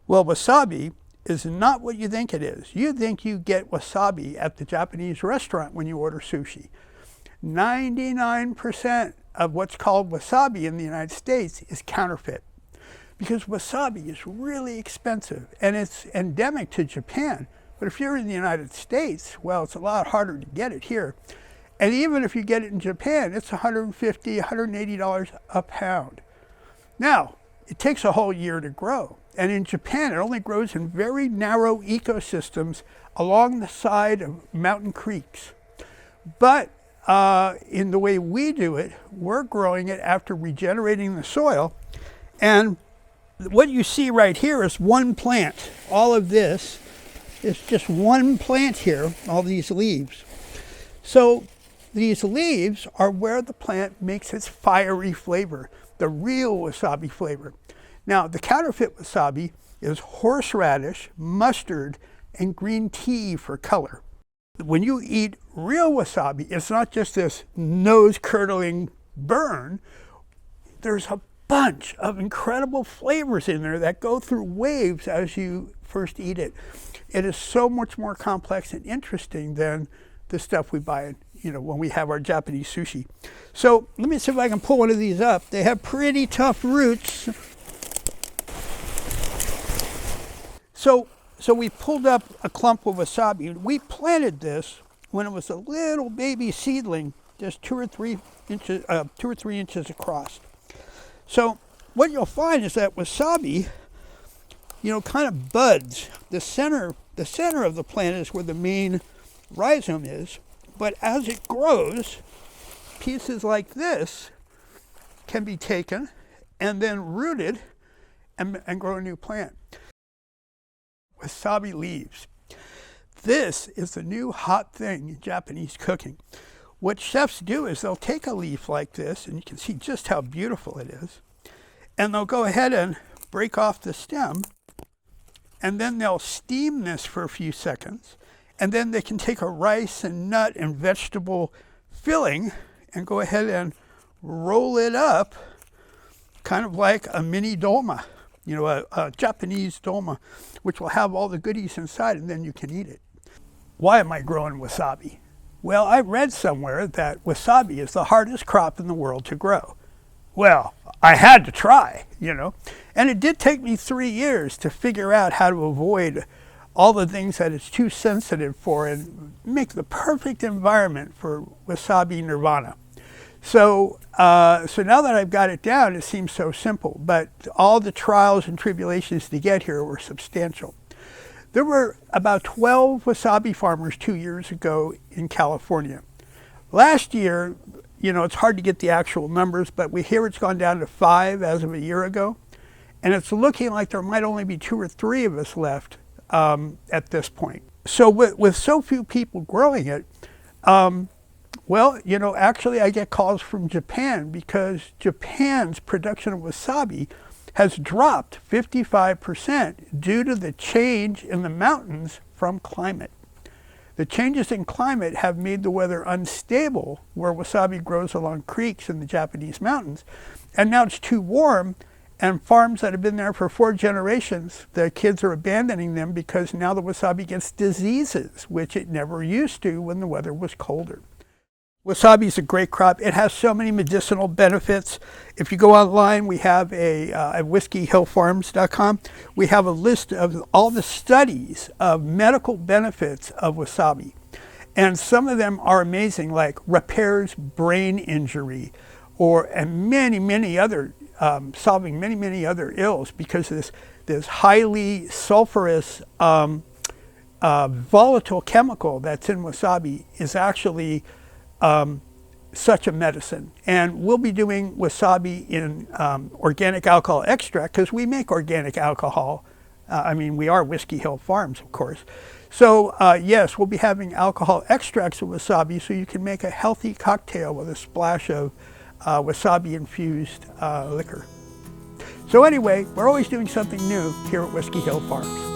Well, wasabi is not what you think it is. You think you get wasabi at the Japanese restaurant when you order sushi. 99% of what's called wasabi in the United States is counterfeit, because wasabi is really expensive and it's endemic to Japan. But if you're in the United States, well, it's a lot harder to get it here. And even if you get it in Japan, it's $150, $180 a pound. Now, it takes a whole year to grow. And in Japan, it only grows in very narrow ecosystems along the side of mountain creeks. But in the way we do it, we're growing it after regenerating the soil. And what you see right here is one plant. All of this is just one plant here, all these leaves. So these leaves are where the plant makes its fiery flavor, the real wasabi flavor. Now, the counterfeit wasabi is horseradish, mustard, and green tea for color. When you eat real wasabi, it's not just this nose-curdling burn. There's a bunch of incredible flavors in there that go through waves as you first eat it. It is so much more complex and interesting than the stuff we buy, when we have our Japanese sushi. So let me see if I can pull one of these up. They have pretty tough roots. So we pulled up a clump of wasabi. We planted this when it was a little baby seedling, just 2 or 3 inches across. So what you'll find is that wasabi, kind of buds. The center of the plant is where the main rhizome is, but as it grows, pieces like this can be taken and then rooted and grow a new plant. Wasabi leaves. This is the new hot thing in Japanese cooking. What chefs do is they'll take a leaf like this, and you can see just how beautiful it is, and they'll go ahead and break off the stem, and then they'll steam this for a few seconds, and then they can take a rice and nut and vegetable filling and go ahead and roll it up, kind of like a mini dolma, a Japanese dolma, which will have all the goodies inside, and then you can eat it. Why am I growing wasabi? Well, I read somewhere that wasabi is the hardest crop in the world to grow. Well, I had to try, and it did take me 3 years to figure out how to avoid all the things that it's too sensitive for and make the perfect environment for wasabi nirvana. So now that I've got it down, it seems so simple, but all the trials and tribulations to get here were substantial. There were about 12 wasabi farmers 2 years ago in California. Last year, it's hard to get the actual numbers, but we hear it's gone down to 5 as of a year ago. And it's looking like there might only be 2 or 3 of us left at this point. So with so few people growing it, actually I get calls from Japan because Japan's production of wasabi has dropped 55% due to the change in the mountains from climate. The changes in climate have made the weather unstable where wasabi grows along creeks in the Japanese mountains. And now it's too warm, and farms that have been there for 4 generations, the kids are abandoning them because now the wasabi gets diseases, which it never used to when the weather was colder. Wasabi is a great crop. It has so many medicinal benefits. If you go online, we have at whiskeyhillfarms.com, we have a list of all the studies of medical benefits of wasabi. And some of them are amazing, like repairs brain injury, and many other, solving many other ills, because this highly sulfurous volatile chemical that's in wasabi is actually such a medicine. And we'll be doing wasabi in organic alcohol extract, because we make organic alcohol. We are Whiskey Hill Farms, of course. So yes, we'll be having alcohol extracts of wasabi, so you can make a healthy cocktail with a splash of wasabi infused liquor. So anyway, we're always doing something new here at Whiskey Hill Farms.